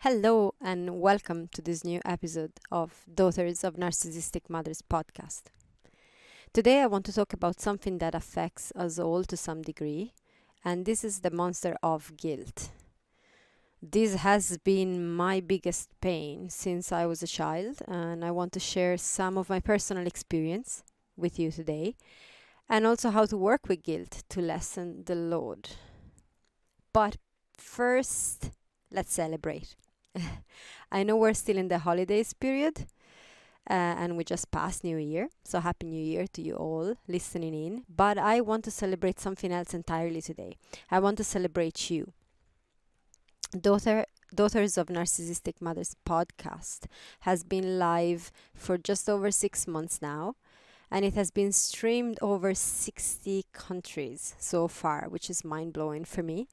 Hello and welcome to this new episode of Daughters of Narcissistic Mothers podcast. Today I want to talk about something that affects us all to some degree, and this is the monster of guilt. This has been my biggest pain since I was a child, and I want to share some of my personal experience with you today, and also how to work with guilt to lessen the load. But first, let's celebrate. I know we're still in the holidays period and we just passed New Year. So Happy New Year to you all listening in. But I want to celebrate something else entirely today. I want to celebrate you. Daughters of Narcissistic Mothers podcast has been live for just over 6 months now. And it has been streamed over 60 countries so far, which is mind-blowing for me.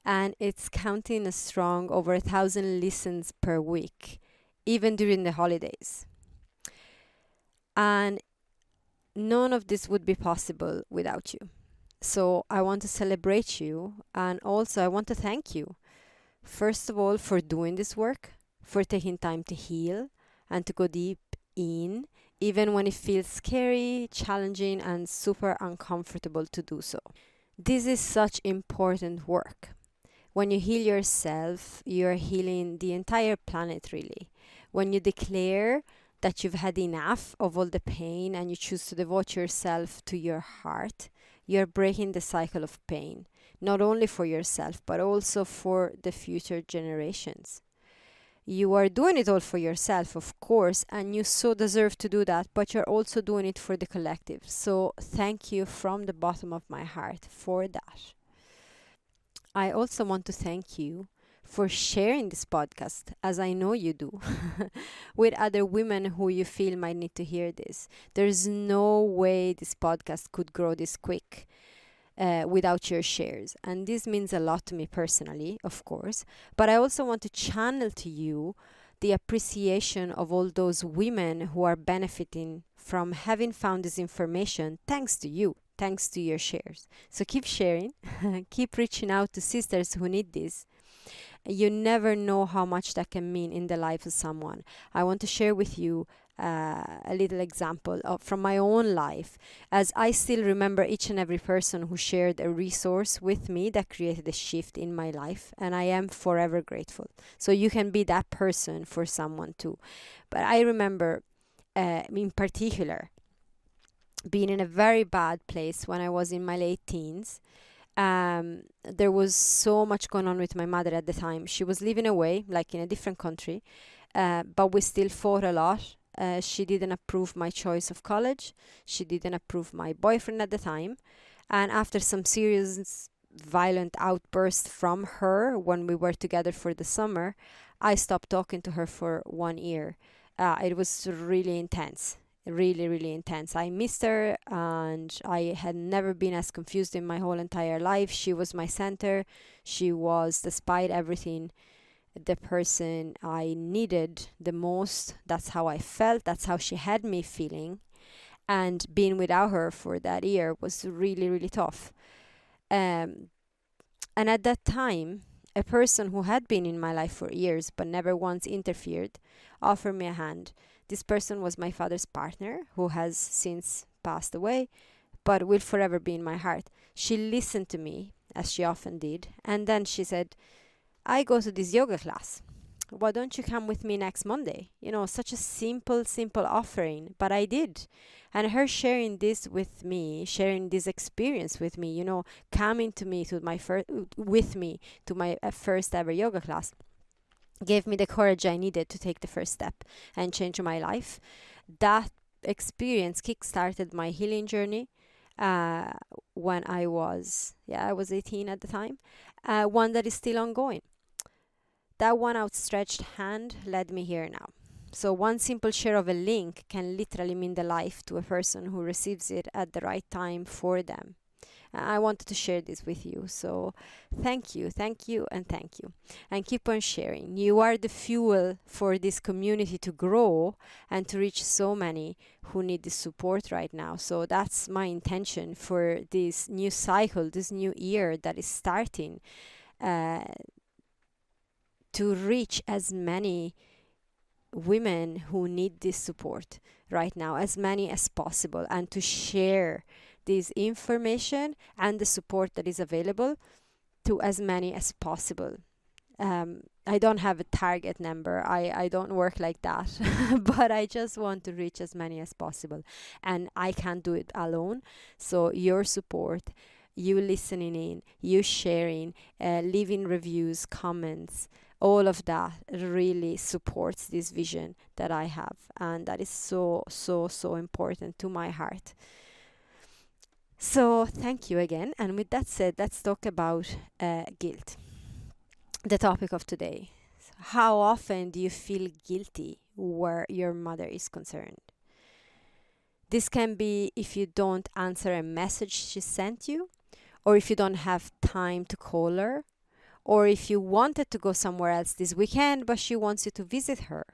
And it's counting a strong over 1,000 listens per week, even during the holidays. And none of this would be possible without you. So I want to celebrate you, and also I want to thank you. First of all, for doing this work, for taking time to heal and to go deep in, even when it feels scary, challenging, and super uncomfortable to do so. This is such important work. When you heal yourself, you're healing the entire planet, really. When you declare that you've had enough of all the pain and you choose to devote yourself to your heart, you're breaking the cycle of pain, not only for yourself, but also for the future generations. You are doing it all for yourself, of course, and you so deserve to do that, but you're also doing it for the collective. So thank you from the bottom of my heart for that. I also want to thank you for sharing this podcast, as I know you do, with other women who you feel might need to hear this. There's no way this podcast could grow this quick without your shares. And this means a lot to me personally, of course. But I also want to channel to you the appreciation of all those women who are benefiting from having found this information thanks to you. Thanks to your shares. So keep sharing, keep reaching out to sisters who need this. You never know how much that can mean in the life of someone. I want to share with you a little example from my own life, as I still remember each and every person who shared a resource with me that created a shift in my life, and I am forever grateful. So you can be that person for someone too. But I remember in particular being in a very bad place when I was in my late teens. There was so much going on with my mother at the time. She was living away, like in a different country, but we still fought a lot. She didn't approve my choice of college. She didn't approve my boyfriend at the time. And after some serious violent outbursts from her when we were together for the summer, I stopped talking to her for 1 year. It was really intense. Really intense. I missed her, and I had never been as confused in my whole entire life. She was my center. She was, despite everything, the person I needed the most. That's how I felt. That's how she had me feeling. And being without her for that year was really tough. And at that time, a person who had been in my life for years but never once interfered offered me a hand. This person was my father's partner, who has since passed away, but will forever be in my heart. She listened to me, as she often did, and then she said, I go to this yoga class. Why don't you come with me next Monday? Such a simple offering, but I did. And her sharing this with me, sharing this experience with me, coming to me to my first ever yoga class, gave me the courage I needed to take the first step and change my life. That experience kickstarted my healing journey when I was 18 at the time, one that is still ongoing. That one outstretched hand led me here now. So one simple share of a link can literally mean the life to a person who receives it at the right time for them. I wanted to share this with you. So thank you. And keep on sharing. You are the fuel for this community to grow and to reach so many who need this support right now. So that's my intention for this new cycle, this new year that is starting. to reach as many women who need this support right now, as many as possible, and to share this information and the support that is available to as many as possible. I don't have a target number. I don't work like that. But I just want to reach as many as possible. And I can't do it alone. So your support, you listening in, you sharing, leaving reviews, comments, all of that really supports this vision that I have. And that is so, so, so important to my heart. So thank you again. And with that said, let's talk about guilt, the topic of today. How often do you feel guilty where your mother is concerned? This can be if you don't answer a message she sent you, or if you don't have time to call her, or if you wanted to go somewhere else this weekend but she wants you to visit her.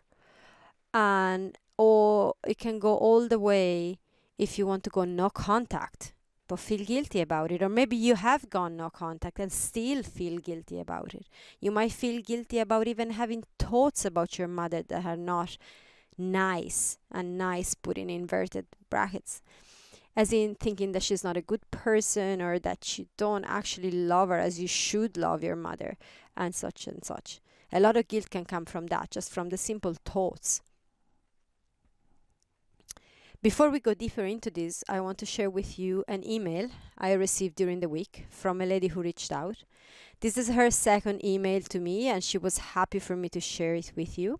And or it can go all the way if you want to go no contact but feel guilty about it, or maybe you have gone no contact and still feel guilty about it. You might feel guilty about even having thoughts about your mother that are not nice, and nice put in inverted brackets, as in thinking that she's not a good person, or that you don't actually love her as you should love your mother, and such and such. A lot of guilt can come from that, just from the simple thoughts. Before we go deeper into this, I want to share with you an email I received during the week from a lady who reached out. This is her second email to me, and she was happy for me to share it with you.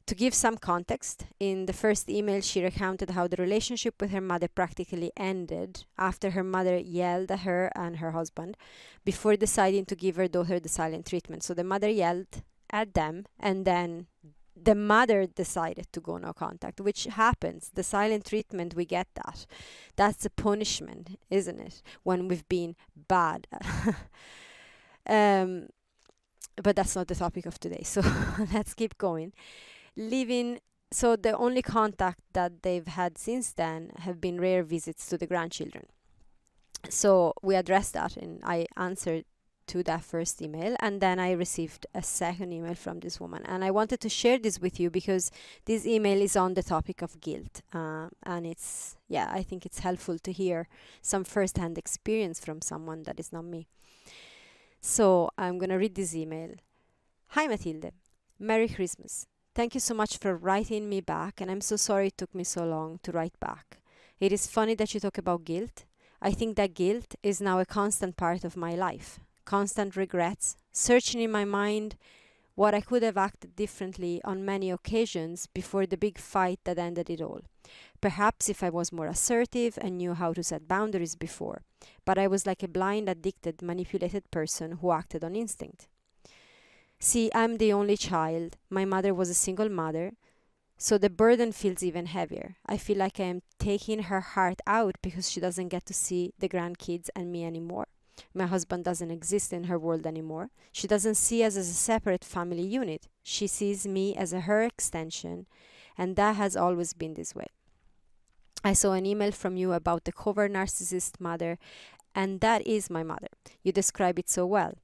To give some context, in the first email, she recounted how the relationship with her mother practically ended after her mother yelled at her and her husband before deciding to give her daughter the silent treatment. So the mother yelled at them, and then the mother decided to go no contact, which happens. The silent treatment, we get that. That's a punishment, isn't it? When we've been bad. But that's not the topic of today. So let's keep going. So the only contact that they've had since then have been rare visits to the grandchildren. So we addressed that, and I answered to that first email, and then I received a second email from this woman, and I wanted to share this with you because this email is on the topic of guilt, and I think it's helpful to hear some first-hand experience from someone that is not me. So I'm gonna read this email. Hi Matilde, Merry Christmas. Thank you so much for writing me back, and I'm so sorry it took me so long to write back. It is funny that you talk about guilt. I think that guilt is now a constant part of my life. Constant regrets, searching in my mind what I could have acted differently on many occasions before the big fight that ended it all. Perhaps if I was more assertive and knew how to set boundaries before, but I was like a blind, addicted, manipulated person who acted on instinct. See, I'm the only child. My mother was a single mother, so the burden feels even heavier. I feel like I am taking her heart out because she doesn't get to see the grandkids and me anymore. My husband doesn't exist in her world anymore. She doesn't see us as a separate family unit. She sees me as her extension, and that has always been this way. I saw an email from you about the cover narcissist mother, and that is my mother. You describe it so well.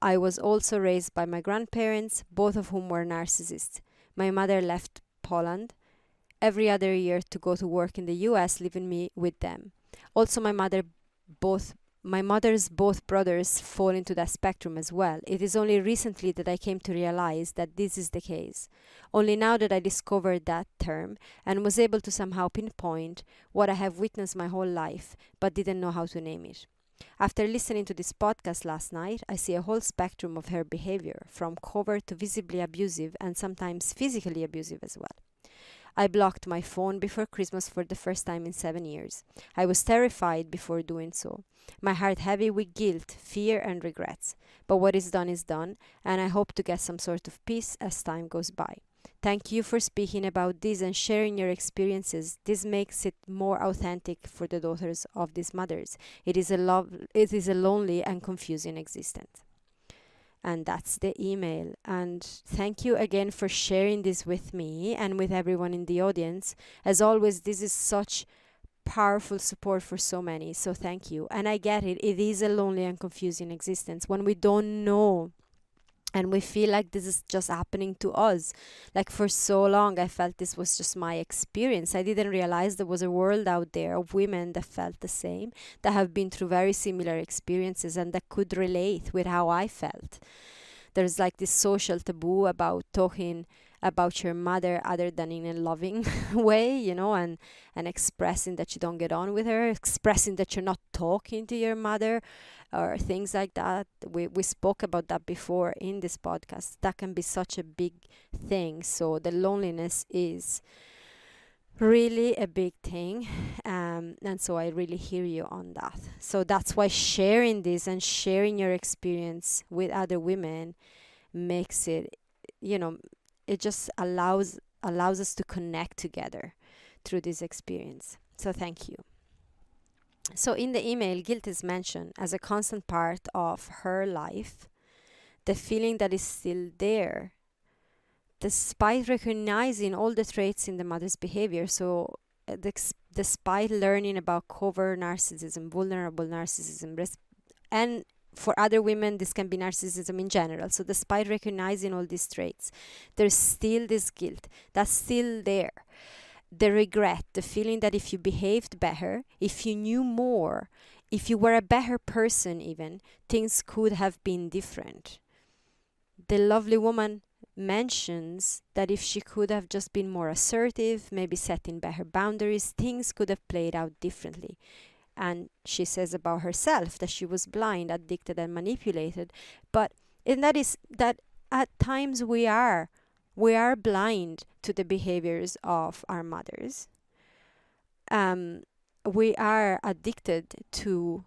I was also raised by my grandparents, both of whom were narcissists. My mother left Poland every other year to go to work in the US, leaving me with them. Also, my mother's both brothers fall into that spectrum as well. It is only recently that I came to realize that this is the case. Only now that I discovered that term and was able to somehow pinpoint what I have witnessed my whole life, but didn't know how to name it. After listening to this podcast last night, I see a whole spectrum of her behavior, from covert to visibly abusive and sometimes physically abusive as well. I blocked my phone before Christmas for the first time in 7 years. I was terrified before doing so. My heart heavy with guilt, fear and regrets. But what is done, and I hope to get some sort of peace as time goes by. Thank you for speaking about this and sharing your experiences. This makes it more authentic for the daughters of these mothers. It is a lonely and confusing existence. And that's the email. And thank you again for sharing this with me and with everyone in the audience. As always, this is such powerful support for so many. So thank you. And I get it. It is a lonely and confusing existence when we don't know And we feel like this is just happening to us. Like for so long, I felt this was just my experience. I didn't realize there was a world out there of women that felt the same, that have been through very similar experiences and that could relate with how I felt. There's like this social taboo about talking about your mother other than in a loving way, and expressing that you don't get on with her, expressing that you're not talking to your mother, or things like that. We spoke about that before in this podcast. That can be such a big thing. So the loneliness is really a big thing, and so I really hear you on that. So that's why sharing this and sharing your experience with other women makes it, you know it just allows us to connect together through this experience. So thank you. So in the email, guilt is mentioned as a constant part of her life, the feeling that is still there despite recognizing all the traits in the mother's behavior. So despite learning about covert narcissism, vulnerable narcissism, and for other women, this can be narcissism in general. So, despite recognizing all these traits, there's still this guilt that's still there. The regret, the feeling that if you behaved better, if you knew more, if you were a better person, even, things could have been different. The lovely woman mentions that if she could have just been more assertive, maybe setting better boundaries, things could have played out differently. And she says about herself that she was blind, addicted, and manipulated. And that is that at times we are blind to the behaviors of our mothers. We are addicted to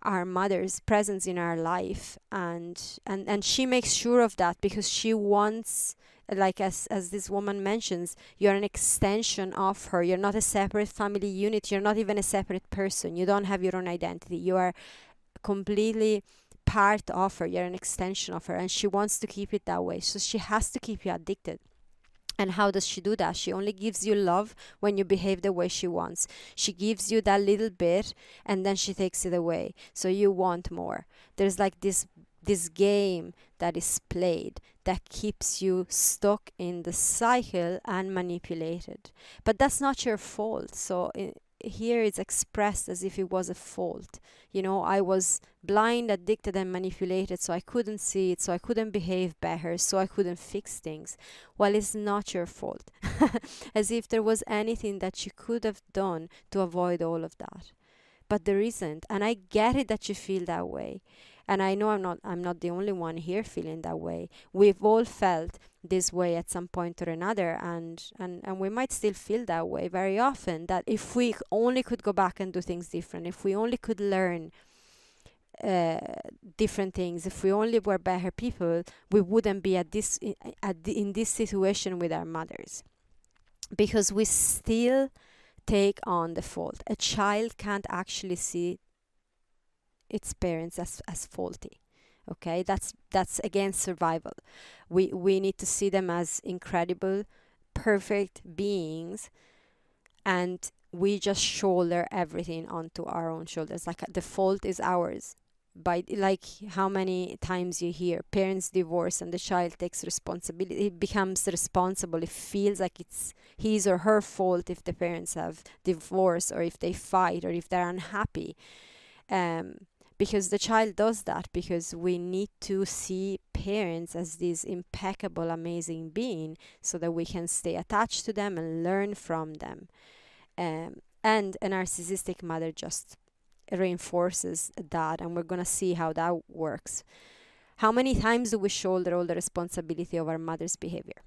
our mother's presence in our life, and she makes sure of that because she wants, like as this woman mentions, you're an extension of her. You're not a separate family unit. You're not even a separate person. You don't have your own identity. You are completely part of her. You're an extension of her, and she wants to keep it that way. So she has to keep you addicted. And how does she do that? She only gives you love when you behave the way she wants. She gives you that little bit and then she takes it away. So you want more. There's like this game that is played that keeps you stuck in the cycle and manipulated. But that's not your fault. So here it's expressed as if it was a fault. I was blind, addicted, and manipulated, so I couldn't see it, so I couldn't behave better, so I couldn't fix things. Well, it's not your fault. As if there was anything that you could have done to avoid all of that. But there isn't. And I get it that you feel that way. And I know I'm not the only one here feeling that way. We've all felt this way at some point or another, and we might still feel that way very often, that if we only could go back and do things different, if we only could learn different things, if we only were better people, we wouldn't be in this situation with our mothers, because we still take on the fault. A child can't actually see its parents as faulty. Okay, that's again survival. We need to see them as incredible, perfect beings, and we just shoulder everything onto our own shoulders. Like the fault is ours. By like how many times you hear parents divorce and the child takes responsibility, it becomes responsible. It feels like it's his or her fault if the parents have divorced or if they fight or if they're unhappy. Because the child does that, because we need to see parents as this impeccable, amazing being so that we can stay attached to them and learn from them. And a narcissistic mother just reinforces that, and we're going to see how that works. How many times do we shoulder all the responsibility of our mother's behavior?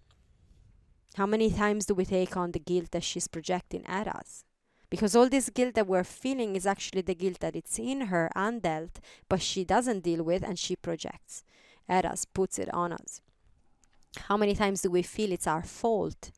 How many times do we take on the guilt that she's projecting at us? Because all this guilt that we're feeling is actually the guilt that it's in her undealt, but she doesn't deal with and she projects at us, puts it on us. How many times do we feel it's our fault?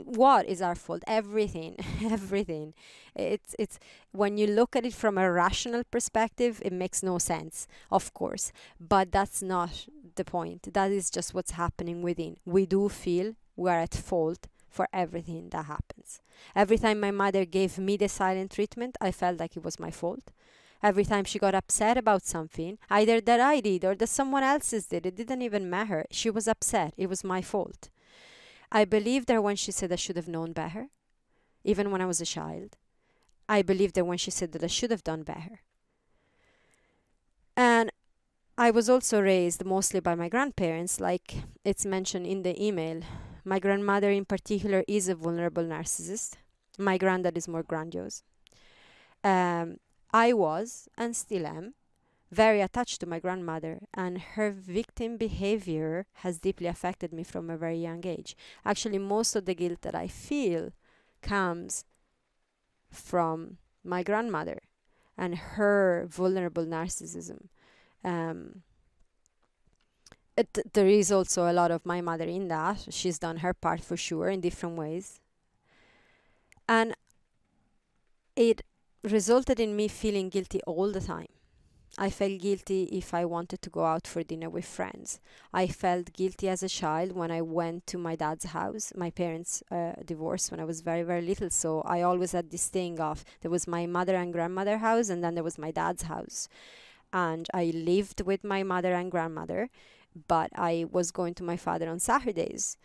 What is our fault? Everything. Everything. It's when you look at it from a rational perspective, it makes no sense, of course, but that's not the point. That is just what's happening within. We do feel we're at fault for everything that happens. Every time my mother gave me the silent treatment, I felt like it was my fault. Every time she got upset about something, either that I did or that someone else's did, it didn't even matter. She was upset. It was my fault. I believed her when she said I should have known better, even when I was a child. I believed her when she said that I should have done better. And I was also raised mostly by my grandparents, like it's mentioned in the email. My grandmother, in particular, is a vulnerable narcissist. My granddad is more grandiose. I was, and still am, very attached to my grandmother, and her victim behavior has deeply affected me from a very young age. Actually, most of the guilt that I feel comes from my grandmother and her vulnerable narcissism. There is also a lot of my mother in that. She's done her part for sure in different ways. And it resulted in me feeling guilty all the time. I felt guilty if I wanted to go out for dinner with friends. I felt guilty as a child when I went to my dad's house. My parents divorced when I was very, very little, so I always had this thing of there was my mother and grandmother house, and then there was my dad's house. And I lived with my mother and grandmother, but I was going to my father on Saturdays.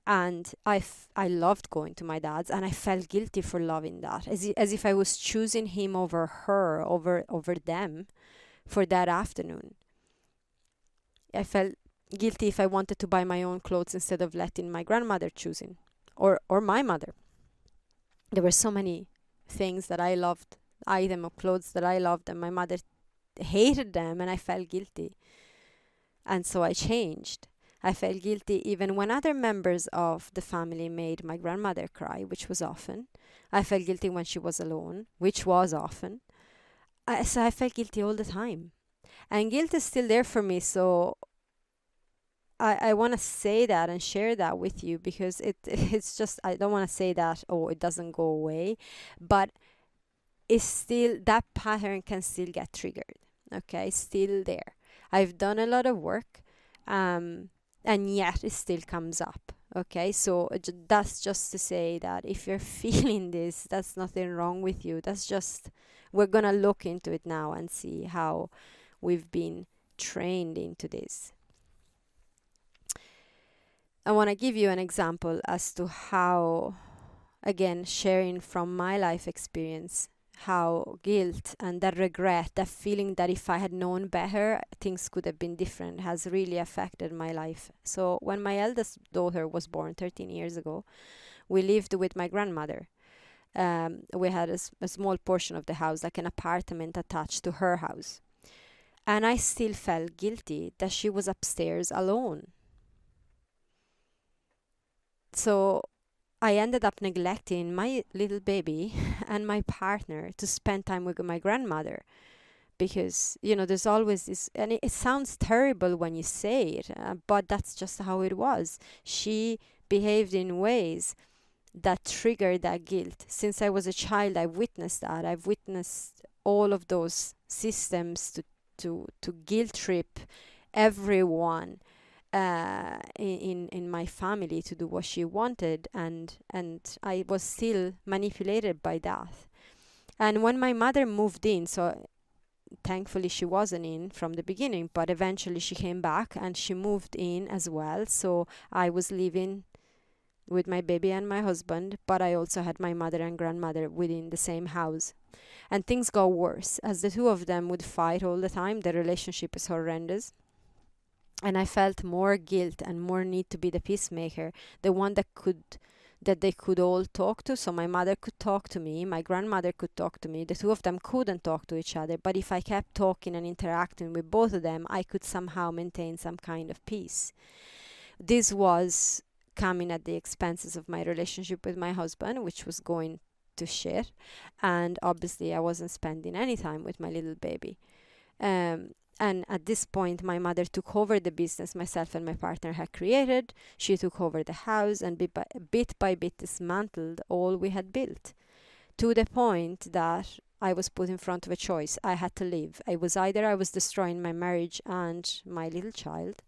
And I loved going to my dad's, and I felt guilty for loving that, as if I was choosing him over her, over them, for that afternoon. I felt guilty if I wanted to buy my own clothes instead of letting my grandmother choosing, or my mother. There were so many things that I loved, item of clothes that I loved, and my mother hated them, and I felt guilty. And so I changed. I felt guilty even when other members of the family made my grandmother cry, which was often. I felt guilty when she was alone, which was often. So I felt guilty all the time. And guilt is still there for me, so I want to say that and share that with you, because it's just, I don't want to say that, oh, it doesn't go away, but it's still, that pattern can still get triggered, okay? Still there. I've done a lot of work, and yet it still comes up, okay? So that's just to say that if you're feeling this, that's nothing wrong with you. That's just, we're gonna look into it now and see how we've been trained into this. I want to give you an example as to how, again, sharing from my life experience, how guilt and that regret, that feeling that if I had known better, things could have been different, has really affected my life. So when my eldest daughter was born 13 years ago, we lived with my grandmother. We had a small portion of the house, like an apartment attached to her house. And I still felt guilty that she was upstairs alone. So I ended up neglecting my little baby and my partner to spend time with my grandmother, because, you know, there's always this, and it sounds terrible when you say it, but that's just how it was. She behaved in ways that triggered that guilt. Since I was a child, I witnessed that. I've witnessed all of those systems to guilt trip everyone in my family to do what she wanted, and I was still manipulated by that. And when my mother moved in, so thankfully she wasn't in from the beginning, but eventually she came back and she moved in as well. So I was living with my baby and my husband, but I also had my mother and grandmother within the same house. And things got worse as the two of them would fight all the time. The relationship is horrendous. And I felt more guilt and more need to be the peacemaker, the one that they could all talk to. So my mother could talk to me, my grandmother could talk to me. The two of them couldn't talk to each other, but if I kept talking and interacting with both of them, I could somehow maintain some kind of peace. This was coming at the expenses of my relationship with my husband, which was going to shit. And obviously I wasn't spending any time with my little baby. And at this point, my mother took over the business myself and my partner had created. She took over the house and bit by bit dismantled all we had built, to the point that I was put in front of a choice. I had to leave. I was destroying my marriage and my little child,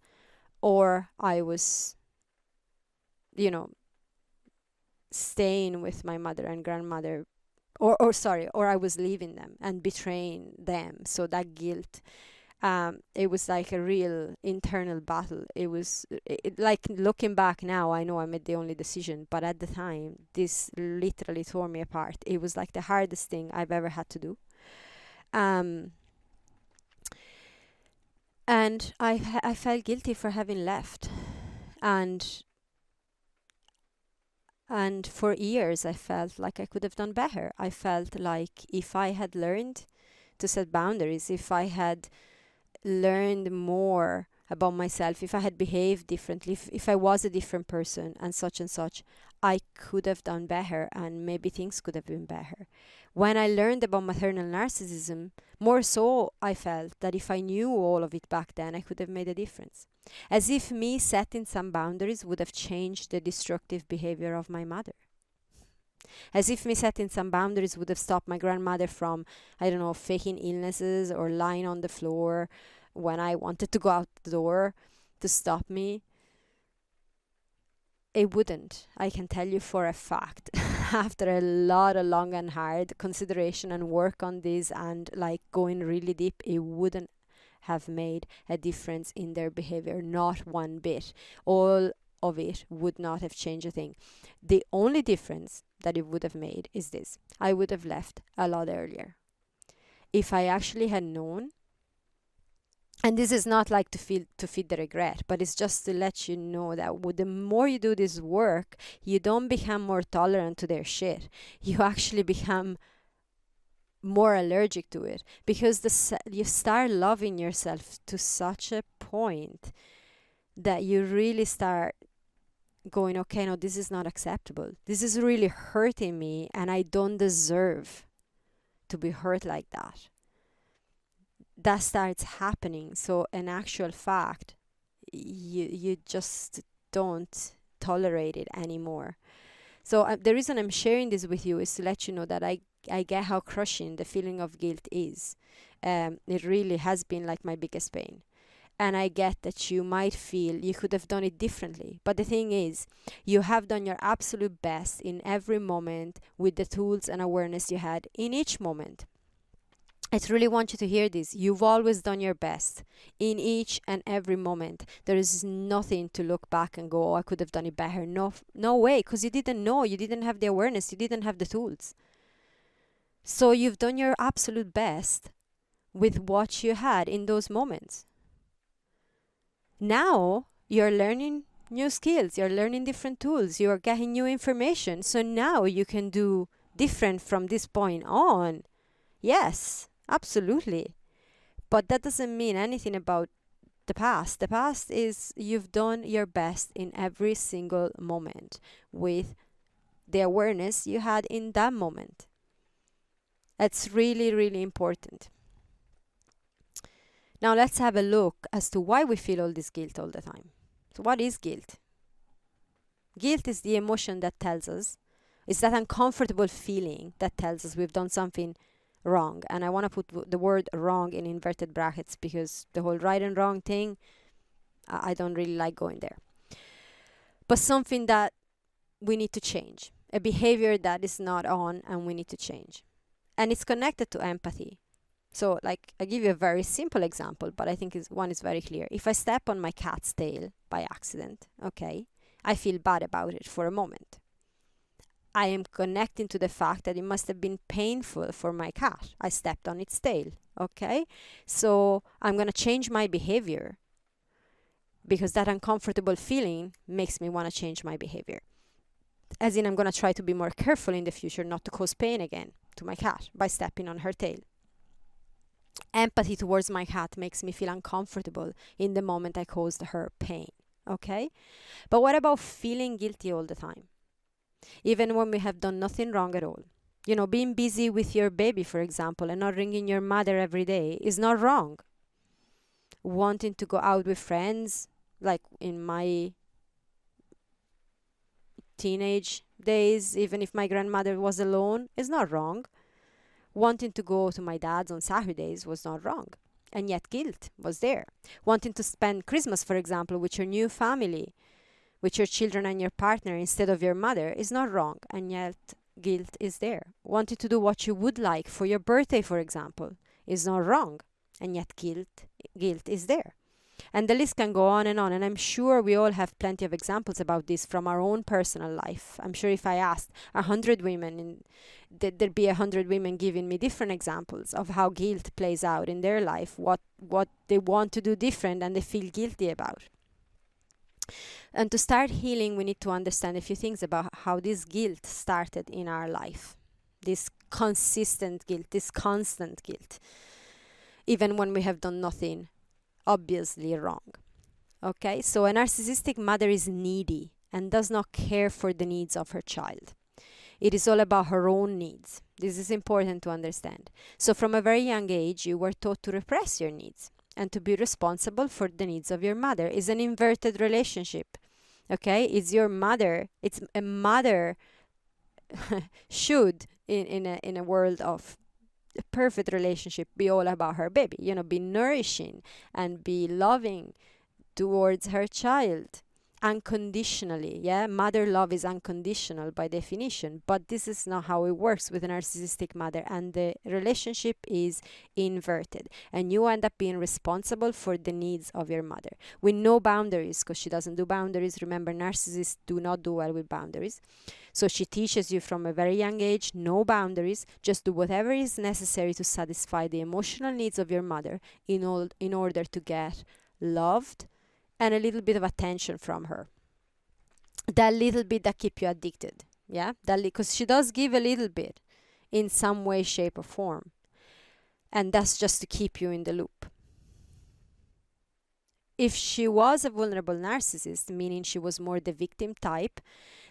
or I was, staying with my mother and grandmother or I was leaving them and betraying them. So that guilt, it was like a real internal battle. It was like, looking back now, I know I made the only decision, but at the time, this literally tore me apart. It was like the hardest thing I've ever had to do. Um, and I felt guilty for having left, and for years I felt like I could have done better. I felt like if I had learned to set boundaries, if I had learned more about myself, if I had behaved differently, if I was a different person and such, I could have done better, and maybe things could have been better. When I learned about maternal narcissism, more so I felt that if I knew all of it back then, I could have made a difference. As if me setting some boundaries would have changed the destructive behavior of my mother. As if me setting some boundaries would have stopped my grandmother from, I don't know, faking illnesses or lying on the floor when I wanted to go out the door to stop me. It wouldn't. I can tell you for a fact. After a lot of long and hard consideration and work on this, and like going really deep, it wouldn't have made a difference in their behavior, not one bit. All of it would not have changed a thing. The only difference that it would have made is this: I would have left a lot earlier. If I actually had known, and this is not like to feed the regret, but it's just to let you know that the more you do this work, you don't become more tolerant to their shit. You actually become more allergic to it, because you start loving yourself to such a point that you really start going, okay, no, this is not acceptable. This is really hurting me, and I don't deserve to be hurt like that. That starts happening. So in actual fact, you just don't tolerate it anymore. So the reason I'm sharing this with you is to let you know that I get how crushing the feeling of guilt is. It really has been like my biggest pain. And I get that you might feel you could have done it differently. But the thing is, you have done your absolute best in every moment with the tools and awareness you had in each moment. I really want you to hear this. You've always done your best in each and every moment. There is nothing to look back and go, oh, I could have done it better. No way, because you didn't know. You didn't have the awareness. You didn't have the tools. So you've done your absolute best with what you had in those moments. Now you're learning new skills. You're learning different tools. You're getting new information. So now you can do different from this point on. Yes. Absolutely. But that doesn't mean anything about the past. The past is you've done your best in every single moment with the awareness you had in that moment. That's really, really important. Now let's have a look as to why we feel all this guilt all the time. So what is guilt? Guilt is the emotion that tells us, it's that uncomfortable feeling that tells us we've done something wrong. And I want to put the word wrong in inverted brackets, because the whole right and wrong thing, I don't really like going there. But something that we need to change, a behavior that is not on and we need to change. And it's connected to empathy. So like, I give you a very simple example, but I think one is very clear. If I step on my cat's tail by accident, okay, I feel bad about it for a moment. I am connecting to the fact that it must have been painful for my cat. I stepped on its tail, okay? So I'm going to change my behavior, because that uncomfortable feeling makes me want to change my behavior. As in, I'm going to try to be more careful in the future not to cause pain again to my cat by stepping on her tail. Empathy towards my cat makes me feel uncomfortable in the moment I caused her pain, okay? But what about feeling guilty all the time? Even when we have done nothing wrong at all. You know, being busy with your baby, for example, and not ringing your mother every day is not wrong. Wanting to go out with friends, like in my teenage days, even if my grandmother was alone, is not wrong. Wanting to go to my dad's on Saturdays was not wrong. And yet guilt was there. Wanting to spend Christmas, for example, with your new family, with your children and your partner instead of your mother is not wrong, and yet guilt is there. Wanting to do what you would like for your birthday, for example, is not wrong, and yet guilt is there. And the list can go on, and I'm sure we all have plenty of examples about this from our own personal life. I'm sure if I asked 100 women, there'd be 100 women giving me different examples of how guilt plays out in their life, what they want to do different and they feel guilty about. And to start healing, we need to understand a few things about how this guilt started in our life. This consistent guilt, this constant guilt, even when we have done nothing obviously wrong. Okay, so a narcissistic mother is needy and does not care for the needs of her child. It is all about her own needs. This is important to understand. So from a very young age, you were taught to repress your needs and to be responsible for the needs of your mother. It's an inverted relationship. Okay, it's your mother. It's a mother should in a world of a perfect relationship be all about her baby, be nourishing and be loving towards her child unconditionally. Mother love is unconditional by definition, but this is not how it works with a narcissistic mother, and the relationship is inverted, and you end up being responsible for the needs of your mother with no boundaries, because she doesn't do boundaries. Remember, narcissists do not do well with boundaries. So she teaches you from a very young age, no boundaries, just do whatever is necessary to satisfy the emotional needs of your mother in order to get loved and a little bit of attention from her. That little bit that keep you addicted. Because she does give a little bit in some way, shape, or form. And that's just to keep you in the loop. If she was a vulnerable narcissist, meaning she was more the victim type,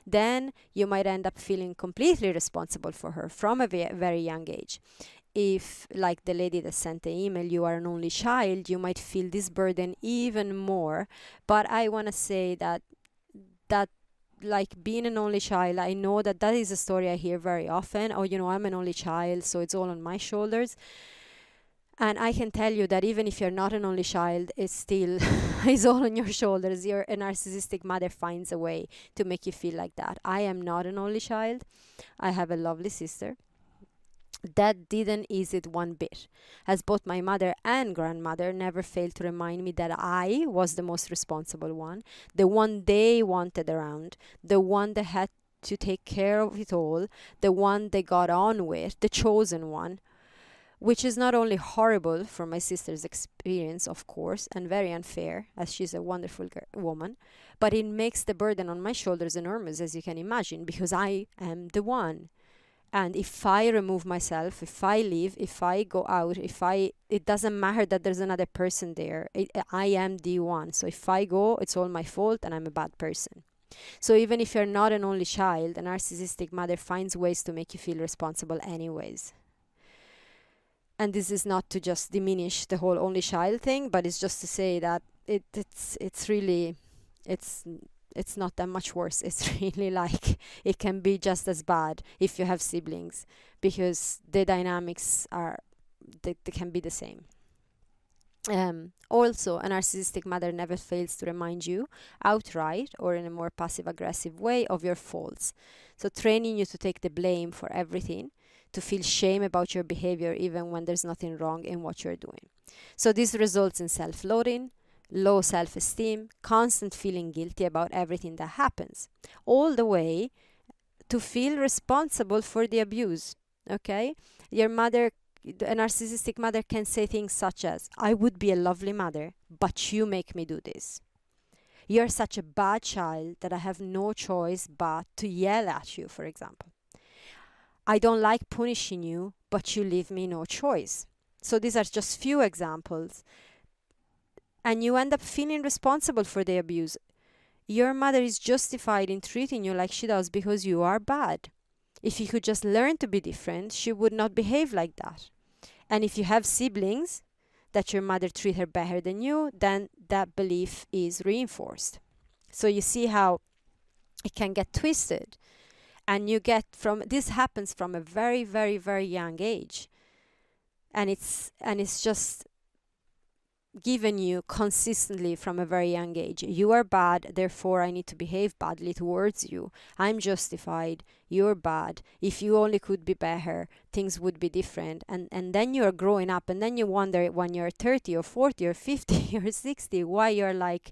then you might end up feeling completely responsible for her from a very young age. If, like the lady that sent the email, you are an only child, you might feel this burden even more. But I want to say that like being an only child, I know that is a story I hear very often. I'm an only child, so it's all on my shoulders. And I can tell you that even if you're not an only child, it's still is all on your shoulders. A narcissistic mother finds a way to make you feel like that. I am not an only child. I have a lovely sister. That didn't ease it one bit, as both my mother and grandmother never failed to remind me that I was the most responsible one, the one they wanted around, the one that had to take care of it all, the one they got on with, the chosen one, which is not only horrible for my sister's experience, of course, and very unfair, as she's a wonderful woman, but it makes the burden on my shoulders enormous, as you can imagine, because I am the one. And if I remove myself, if I leave, if I go out, it doesn't matter that there's another person there. I am the one. So if I go, it's all my fault and I'm a bad person. So even if you're not an only child, a narcissistic mother finds ways to make you feel responsible anyways. And this is not to just diminish the whole only child thing, but it's just to say that it's really it's not that much worse. It's really like it can be just as bad if you have siblings, because the dynamics they can be the same. Also, a narcissistic mother never fails to remind you outright or in a more passive aggressive way of your faults. So training you to take the blame for everything, to feel shame about your behavior even when there's nothing wrong in what you're doing. So this results in self-loathing, low self-esteem, constant feeling guilty about everything that happens, all the way to feel responsible for the abuse. Okay? Your mother, a narcissistic mother, can say things such as, I would be a lovely mother, but you make me do this. You're such a bad child that I have no choice but to yell at you, for example. I don't like punishing you, but you leave me no choice. So these are just few examples. And you end up feeling responsible for the abuse. Your mother is justified in treating you like she does because you are bad. If you could just learn to be different, she would not behave like that. And if you have siblings that your mother treat her better than you, then that belief is reinforced. So you see how it can get twisted. And this happens from a very, very, very young age. And it's just given you consistently from a very young age. You are bad, therefore I need to behave badly towards you. I'm justified, you're bad. If you only could be better, things would be different. And then you're growing up, and then you wonder when you're 30 or 40 or 50 or 60 why you're like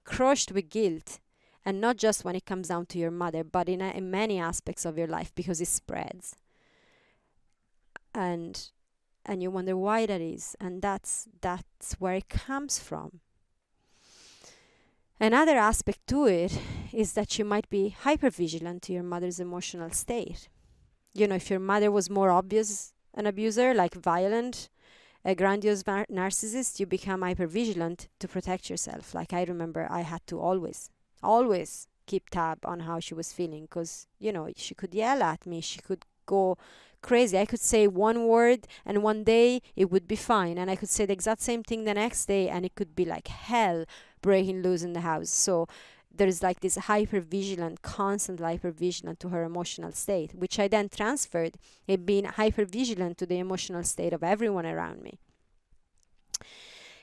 crushed with guilt. And not just when it comes down to your mother, but in many aspects of your life, because it spreads. And you wonder why that is, and that's where it comes from. Another aspect to it is that you might be hypervigilant to your mother's emotional state. If your mother was more obvious an abuser, like violent, a grandiose narcissist, you become hypervigilant to protect yourself. Like, I remember I had to always keep tab on how she was feeling, because she could yell at me, she could go crazy. I could say one word and one day it would be fine, and I could say the exact same thing the next day and it could be like hell breaking loose in the house. So there's like this constant hypervigilant to her emotional state, which I then transferred in being hypervigilant to the emotional state of everyone around me.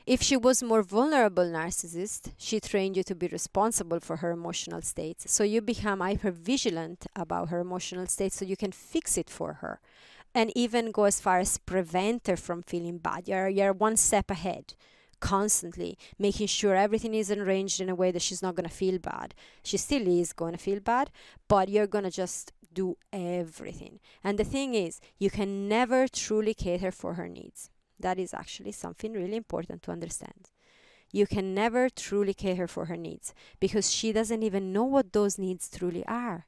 If she was more vulnerable narcissist, she trained you to be responsible for her emotional states. So you become hypervigilant about her emotional state so you can fix it for her. And even go as far as prevent her from feeling bad. You're one step ahead, constantly making sure everything is arranged in a way that she's not going to feel bad. She still is going to feel bad, but you're going to just do everything. And the thing is, you can never truly cater for her needs. That is actually something really important to understand. You can never truly cater for her needs because she doesn't even know what those needs truly are.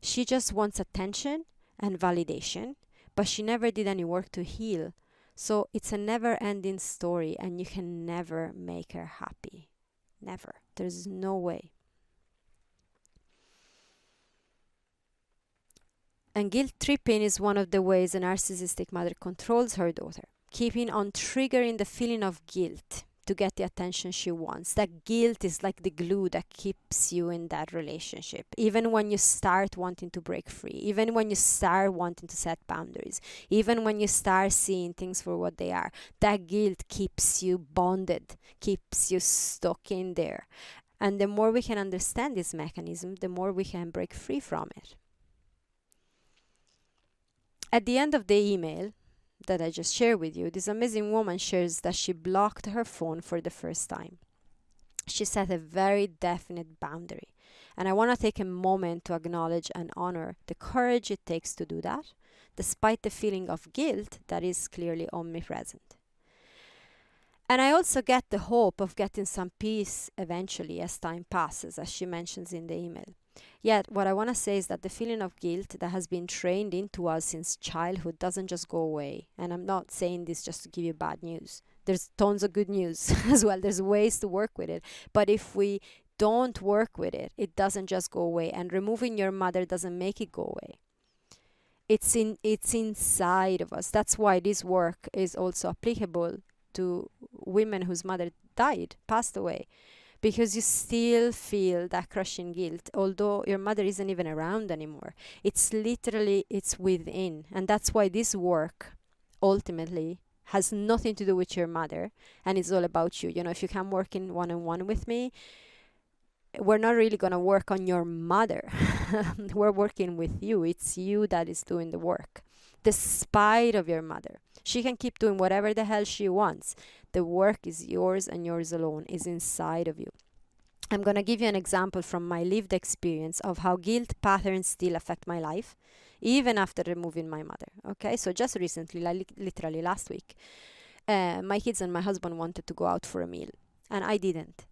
She just wants attention and validation, but she never did any work to heal. So it's a never-ending story, and you can never make her happy. Never. There's no way. And guilt tripping is one of the ways a narcissistic mother controls her daughter, keeping on triggering the feeling of guilt to get the attention she wants. That guilt is like the glue that keeps you in that relationship. Even when you start wanting to break free, even when you start wanting to set boundaries, even when you start seeing things for what they are, that guilt keeps you bonded, keeps you stuck in there. And the more we can understand this mechanism, the more we can break free from it. At the end of the email that I just shared with you, this amazing woman shares that she blocked her phone for the first time. She set a very definite boundary. And I want to take a moment to acknowledge and honor the courage it takes to do that, despite the feeling of guilt that is clearly omnipresent. And I also get the hope of getting some peace eventually as time passes, as she mentions in the email. Yet, what I want to say is that the feeling of guilt that has been trained into us since childhood doesn't just go away. And I'm not saying this just to give you bad news. There's tons of good news as well. There's ways to work with it. But if we don't work with it, it doesn't just go away. And removing your mother doesn't make it go away. It's inside of us. That's why this work is also applicable to women whose mother died, passed away. Because you still feel that crushing guilt, although your mother isn't even around anymore. It's within. And that's why this work ultimately has nothing to do with your mother, and it's all about you. If you come working one-on-one with me, we're not really going to work on your mother. We're working with you. It's you that is doing the work, despite of your mother. She can keep doing whatever the hell she wants. The work is yours and yours alone, is inside of you. I'm going to give you an example from my lived experience of how guilt patterns still affect my life, even after removing my mother. Okay, so just recently, like literally last week, my kids and my husband wanted to go out for a meal, and I didn't.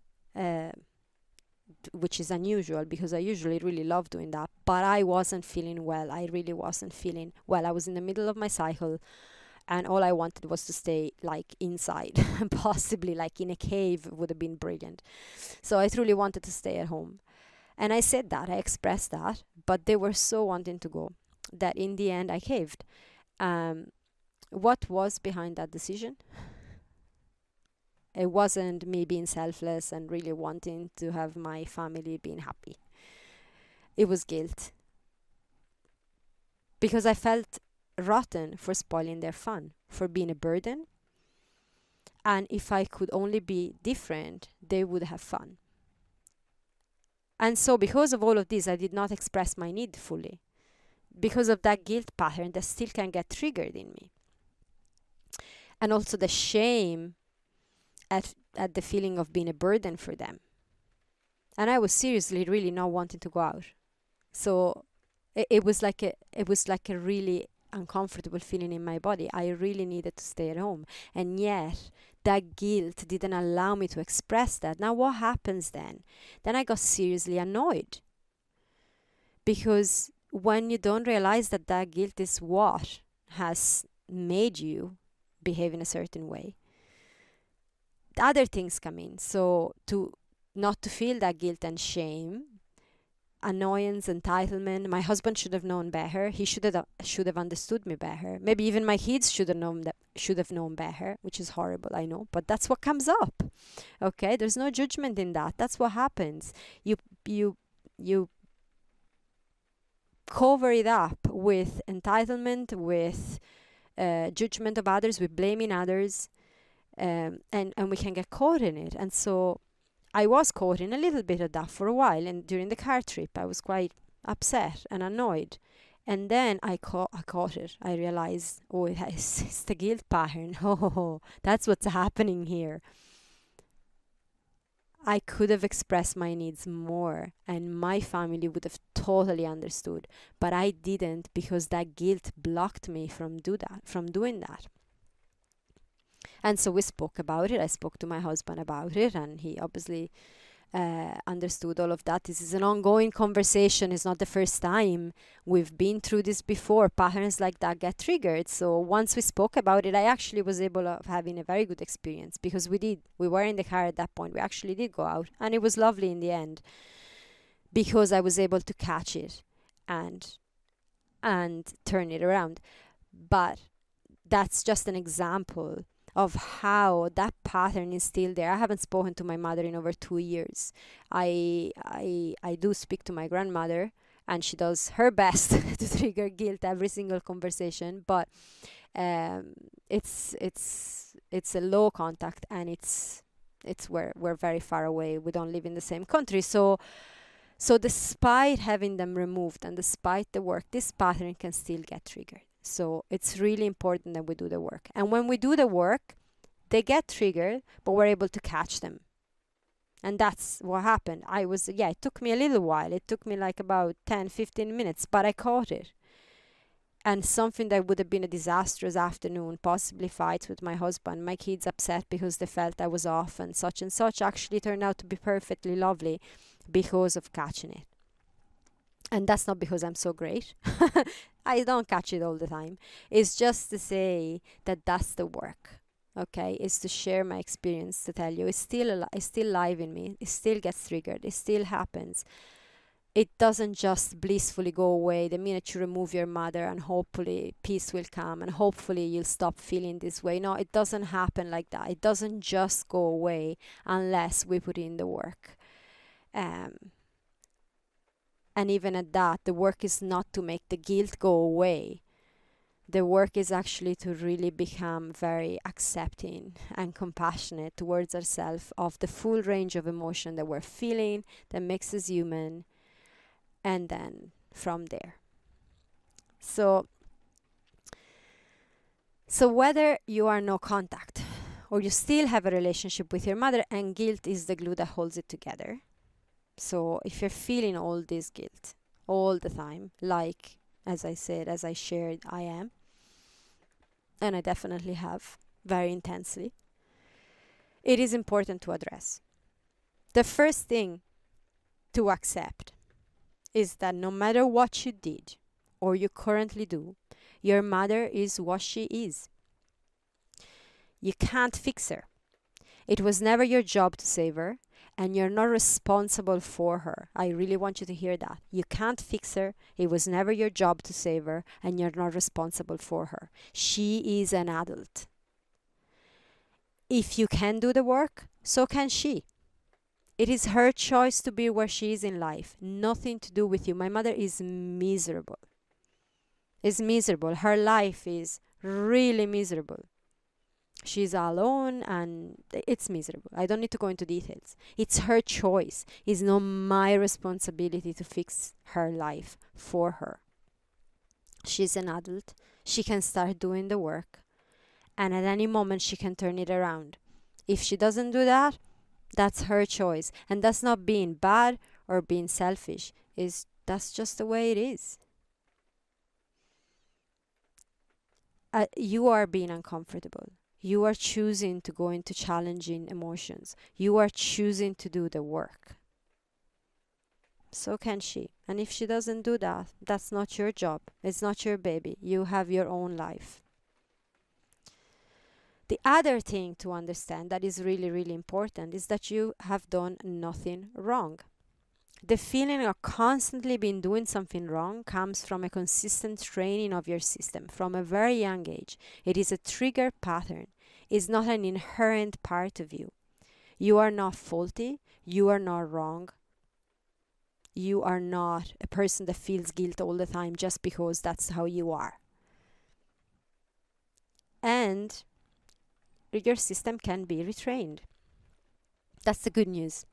Which is unusual because I usually really love doing that, but I wasn't feeling well. I really wasn't feeling well. I was in the middle of my cycle, and all I wanted was to stay like inside. Possibly like in a cave would have been brilliant. So I truly wanted to stay at home, and I said that, I expressed that, but they were so wanting to go that in the end I caved. What was behind that decision? It wasn't me being selfless and really wanting to have my family being happy. It was guilt. Because I felt rotten for spoiling their fun, for being a burden. And if I could only be different, they would have fun. And so because of all of this, I did not express my need fully. Because of that guilt pattern that still can get triggered in me. And also the shame at the feeling of being a burden for them. And I was seriously really not wanting to go out. So it was like a really uncomfortable feeling in my body. I really needed to stay at home. And yet that guilt didn't allow me to express that. Now what happens then? Then I got seriously annoyed. Because when you don't realize that that guilt is what has made you behave in a certain way, other things come in. So not to feel that guilt and shame, annoyance, entitlement. My husband should have known better. He should have understood me better. Maybe even my kids should have known better, which is horrible, I know, but that's what comes up. Okay, there's no judgment in that. That's what happens. You cover it up with entitlement, with judgment of others, with blaming others, and we can get caught in it. And so I was caught in a little bit of that for a while, and during the car trip I was quite upset and annoyed. And then I caught it. I realized, oh, it's the guilt pattern. Oh, that's what's happening here. I could have expressed my needs more and my family would have totally understood, but I didn't because that guilt blocked me from doing that. And so we spoke about it. I spoke to my husband about it, and he obviously understood all of that. This is an ongoing conversation. It's not the first time. We've been through this before. Patterns like that get triggered. So once we spoke about it, I actually was able of having a very good experience because we were in the car at that point. We actually did go out, and it was lovely in the end because I was able to catch it and turn it around. But that's just an example of how that pattern is still there. I haven't spoken to my mother in over 2 years. I do speak to my grandmother, and she does her best to trigger guilt every single conversation. But it's a low contact, and it's we're very far away. We don't live in the same country, so despite having them removed and despite the work, this pattern can still get triggered. So it's really important that we do the work. And when we do the work, they get triggered, but we're able to catch them. And that's what happened. It took me a little while. It took me like about 10, 15 minutes, but I caught it. And something that would have been a disastrous afternoon, possibly fights with my husband, my kids upset because they felt I was off and such, actually turned out to be perfectly lovely because of catching it. And that's not because I'm so great. I don't catch it all the time. It's just to say that that's the work. Okay, it's to share my experience, to tell you it's still live in me. It still gets triggered. It still happens. It doesn't just blissfully go away the minute you remove your mother and hopefully peace will come and hopefully you'll stop feeling this way. No, it doesn't happen like that. It doesn't just go away unless we put in the work. And even at that, the work is not to make the guilt go away. The work is actually to really become very accepting and compassionate towards ourselves of the full range of emotion that we're feeling that makes us human, and then from there. So whether you are no contact or you still have a relationship with your mother and guilt is the glue that holds it together. So if you're feeling all this guilt all the time, like, as I said, as I shared, I am, and I definitely have, very intensely, it is important to address. The first thing to accept is that no matter what you did or you currently do, your mother is what she is. You can't fix her. It was never your job to save her, and you're not responsible for her. I really want you to hear that. You can't fix her. It was never your job to save her, and you're not responsible for her. She is an adult. If you can do the work, so can she. It is her choice to be where she is in life. Nothing to do with you. My mother is miserable. Her life is really miserable. She's alone and it's miserable. I don't need to go into details. It's her choice. It's not my responsibility to fix her life for her. She's an adult. She can start doing the work, and at any moment she can turn it around. If she doesn't do that, that's her choice. And that's not being bad or being selfish. That's just the way it is. You are being uncomfortable. You are choosing to go into challenging emotions. You are choosing to do the work. So can she. And if she doesn't do that, that's not your job. It's not your baby. You have your own life. The other thing to understand that is really, really important is that you have done nothing wrong. The feeling of constantly being doing something wrong comes from a consistent training of your system from a very young age. It is a trigger pattern. It's not an inherent part of you. You are not faulty. You are not wrong. You are not a person that feels guilt all the time just because that's how you are. And your system can be retrained. That's the good news.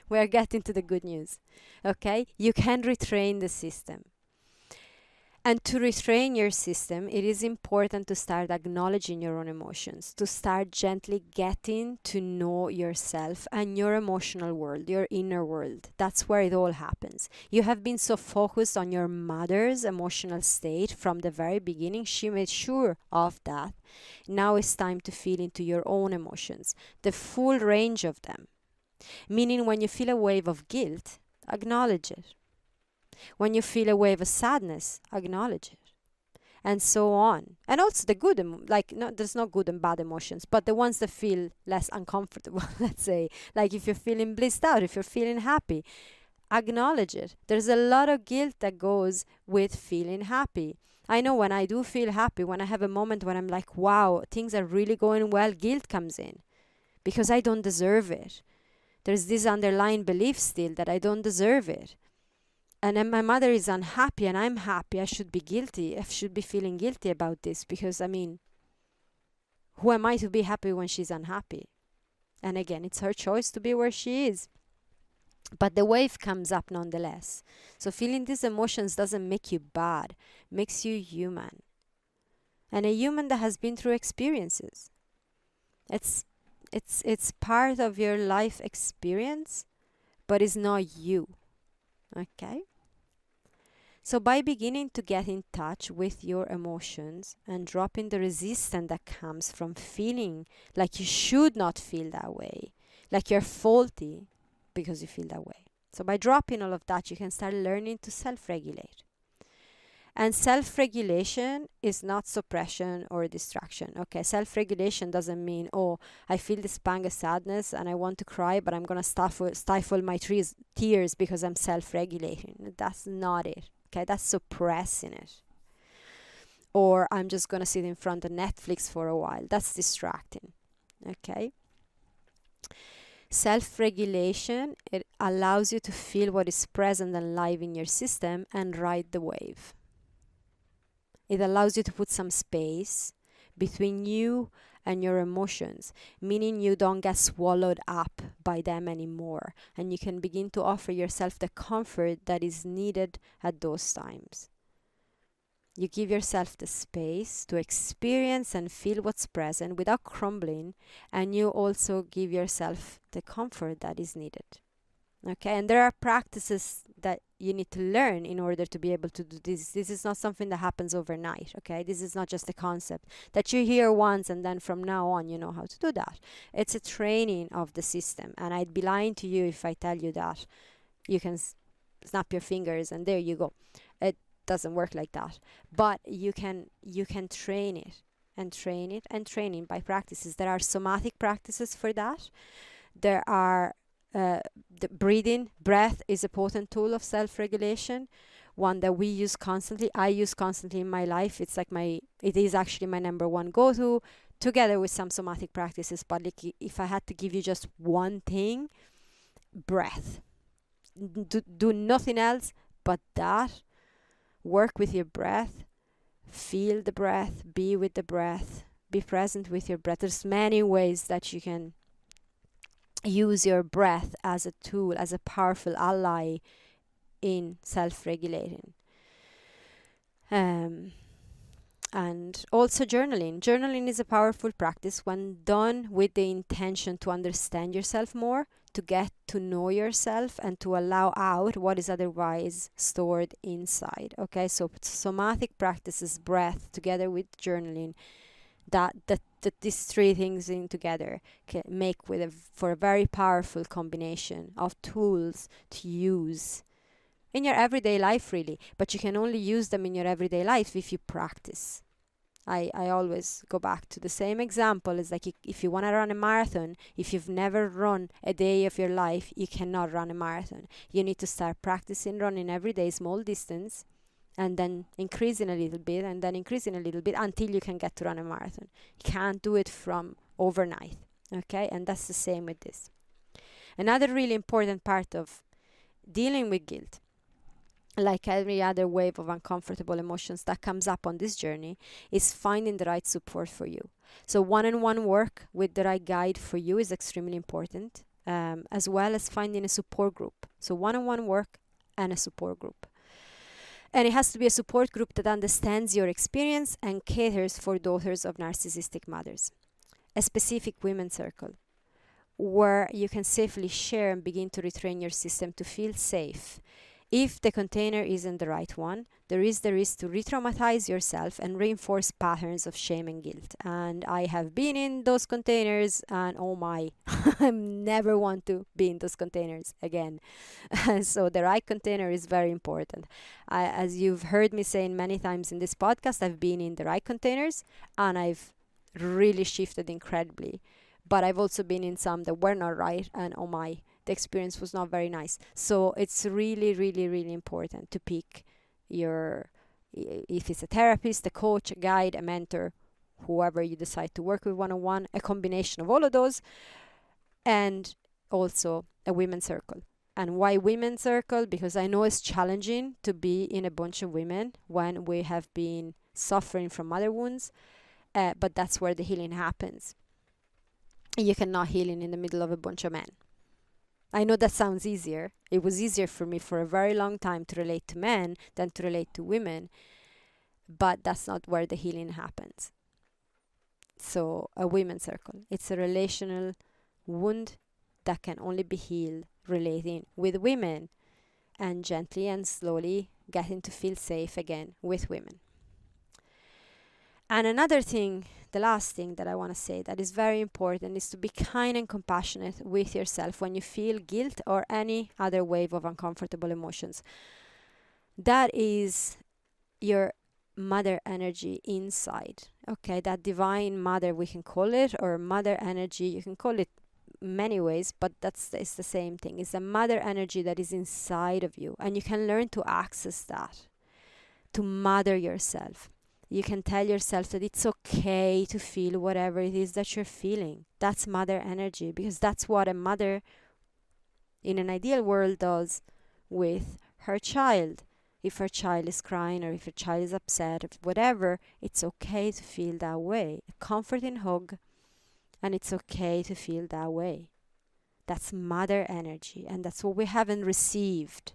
We are getting to the good news. Okay? You can retrain the system. And to retrain your system, it is important to start acknowledging your own emotions, to start gently getting to know yourself and your emotional world, your inner world. That's where it all happens. You have been so focused on your mother's emotional state from the very beginning. She made sure of that. Now it's time to feel into your own emotions, the full range of them. Meaning when you feel a wave of guilt, acknowledge it. When you feel a wave of sadness, acknowledge it. And so on. And also the good, there's no good and bad emotions, but the ones that feel less uncomfortable, let's say. Like if you're feeling blissed out, if you're feeling happy, acknowledge it. There's a lot of guilt that goes with feeling happy. I know when I do feel happy, when I have a moment when I'm like, wow, things are really going well, guilt comes in. Because I don't deserve it. There's this underlying belief still that I don't deserve it. And then my mother is unhappy and I'm happy. I should be guilty. I should be feeling guilty about this because, who am I to be happy when she's unhappy? And again, it's her choice to be where she is. But the wave comes up nonetheless. So feeling these emotions doesn't make you bad, makes you human. And a human that has been through experiences. It's part of your life experience, but it's not you. Okay? So by beginning to get in touch with your emotions and dropping the resistance that comes from feeling like you should not feel that way, like you're faulty because you feel that way. So by dropping all of that, you can start learning to self-regulate. And self-regulation is not suppression or distraction. Okay, self-regulation doesn't mean, oh, I feel this pang of sadness and I want to cry, but I'm going to stifle my tears because I'm self-regulating. That's not it. Okay, that's suppressing it. Or I'm just going to sit in front of Netflix for a while. That's distracting. Okay? Self-regulation, it allows you to feel what is present and live in your system and ride the wave. It allows you to put some space between you and your emotions, meaning you don't get swallowed up by them anymore, and you can begin to offer yourself the comfort that is needed at those times. You give yourself the space to experience and feel what's present without crumbling, and you also give yourself the comfort that is needed. Okay, and there are practices that you need to learn in order to be able to do this. This is not something that happens overnight, okay? This is not just a concept that you hear once and then from now on you know how to do that. It's a training of the system, and I'd be lying to you if I tell you that you can snap your fingers and there you go. It doesn't work like that. But you can train it and train it and train it by practices. There are somatic practices for that. There are the breath is a potent tool of self-regulation, one that we use constantly. I use constantly in my life. It is actually my number one go-to, together with some somatic practices. But like, if I had to give you just one thing, breath. Do nothing else but that. Work with your breath. Feel the breath. Be with the breath. be present with your breath. There's many ways that you can use your breath as a tool, as a powerful ally in self-regulating. And also journaling. Journaling is a powerful practice when done with the intention to understand yourself more, to get to know yourself, and to allow out what is otherwise stored inside. Okay, so somatic practices, breath, together with journaling, that these three things in together can make for a very powerful combination of tools to use in your everyday life, really. But you can only use them in your everyday life if you practice. I always go back to the same example. It's like if you want to run a marathon, if you've never run a day of your life, you cannot run a marathon. You need to start practicing running every day, small distance, and then increasing a little bit, and then increasing a little bit until you can get to run a marathon. You can't do it from overnight. Okay, and that's the same with this. Another really important part of dealing with guilt, like every other wave of uncomfortable emotions that comes up on this journey, is finding the right support for you. So one-on-one work with the right guide for you is extremely important, as well as finding a support group. So one-on-one work and a support group. And it has to be a support group that understands your experience and caters for daughters of narcissistic mothers. A specific women's circle where you can safely share and begin to retrain your system to feel safe. If the container isn't the right one, there is the risk to re-traumatize yourself and reinforce patterns of shame and guilt. And I have been in those containers, and oh my, I never want to be in those containers again. So the right container is very important. As you've heard me saying many times in this podcast, I've been in the right containers and I've really shifted incredibly. But I've also been in some that were not right, and oh my, the experience was not very nice. So it's really, really, really important to pick if it's a therapist, a coach, a guide, a mentor, whoever you decide to work with one-on-one, a combination of all of those, and also a women's circle. And why women's circle? Because I know it's challenging to be in a bunch of women when we have been suffering from mother wounds, but that's where the healing happens. You cannot heal in the middle of a bunch of men. I know that sounds easier. It was easier for me for a very long time to relate to men than to relate to women, but that's not where the healing happens. So a women's circle, it's a relational wound that can only be healed relating with women and gently and slowly getting to feel safe again with women. And another thing, the last thing that I want to say that is very important, is to be kind and compassionate with yourself when you feel guilt or any other wave of uncomfortable emotions. That is your mother energy inside. Okay, that divine mother, we can call it, or mother energy, you can call it many ways, but it's the same thing. It's a mother energy that is inside of you, and you can learn to access that, to mother yourself. You can tell yourself that it's okay to feel whatever it is that you're feeling. That's mother energy, because that's what a mother in an ideal world does with her child. If her child is crying, or if her child is upset, or whatever, it's okay to feel that way. A comforting hug, and it's okay to feel that way. That's mother energy, and that's what we haven't received.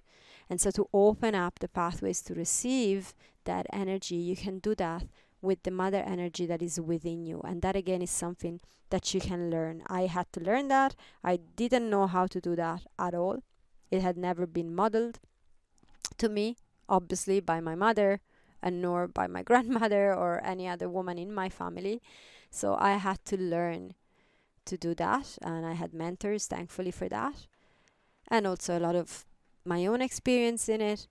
And so to open up the pathways to receive that energy, you can do that with the mother energy that is within you. And that again is something that you can learn. I had to learn that. I didn't know how to do that at all. It had never been modeled to me, obviously, by my mother, and nor by my grandmother or any other woman in my family. So I had to learn to do that, and I had mentors, thankfully, for that, and also a lot of my own experience in it,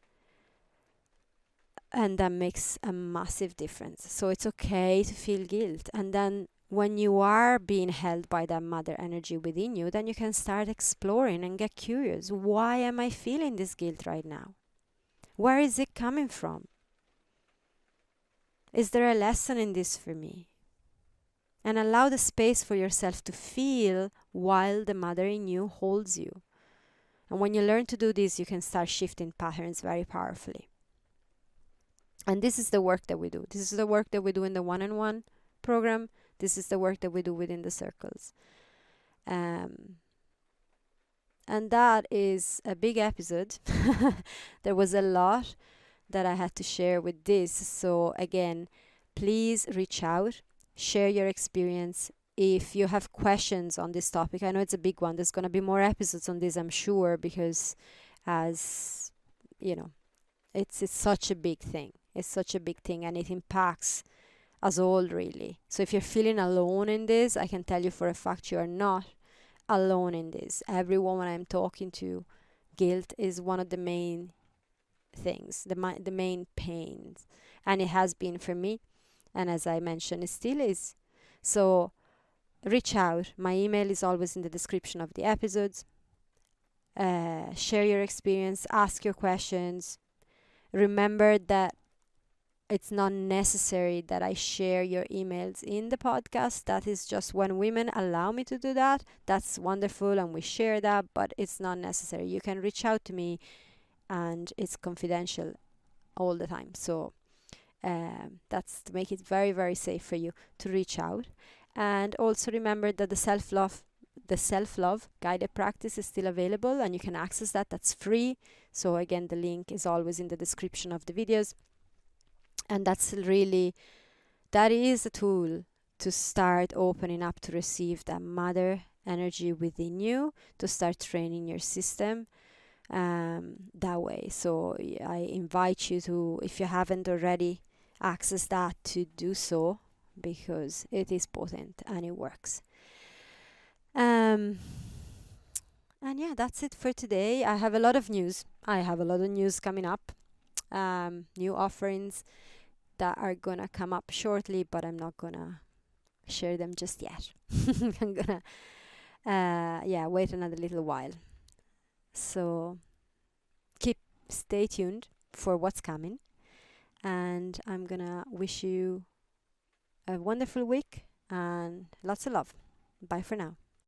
and that makes a massive difference. So it's okay to feel guilt, and then when you are being held by that mother energy within you, then you can start exploring and get curious. Why am I feeling this guilt right now? Where is it coming from? Is there a lesson in this for me? And allow the space for yourself to feel while the mother in you holds you. And when you learn to do this, you can start shifting patterns very powerfully. And this is the work that we do. This is the work that we do in the one-on-one program. This is the work that we do within the circles. Um, and that is a big episode. There was a lot that I had to share with this. So, again, please reach out, share your experience. If you have questions on this topic, I know it's a big one. There's going to be more episodes on this, I'm sure, because as you know, it's such a big thing. It's such a big thing, and it impacts us all, really. So if you're feeling alone in this, I can tell you for a fact you are not alone in this. Every woman I'm talking to, guilt is one of the main things, the main pains, and it has been for me. And as I mentioned, it still is. So reach out. My email is always in the description of the episodes. Share your experience, ask your questions. Remember that it's not necessary that I share your emails in the podcast. That is just when women allow me to do that. That's wonderful, and we share that, but it's not necessary. You can reach out to me, and it's confidential all the time. So that's to make it very, very safe for you to reach out. And also remember that the self-love guided practice is still available, and you can access that. That's free. So again, the link is always in the description of the videos. And that is a tool to start opening up to receive that mother energy within you, to start training your system that way. So I invite you to, if you haven't already, access that, to do so, because it is potent and it works. And yeah, that's it for today. I have a lot of news. Coming up. New offerings that are gonna come up shortly, but I'm not gonna share them just yet. I'm gonna wait another little while. So stay tuned for what's coming, and I'm gonna wish you a wonderful week and lots of love. Bye for now.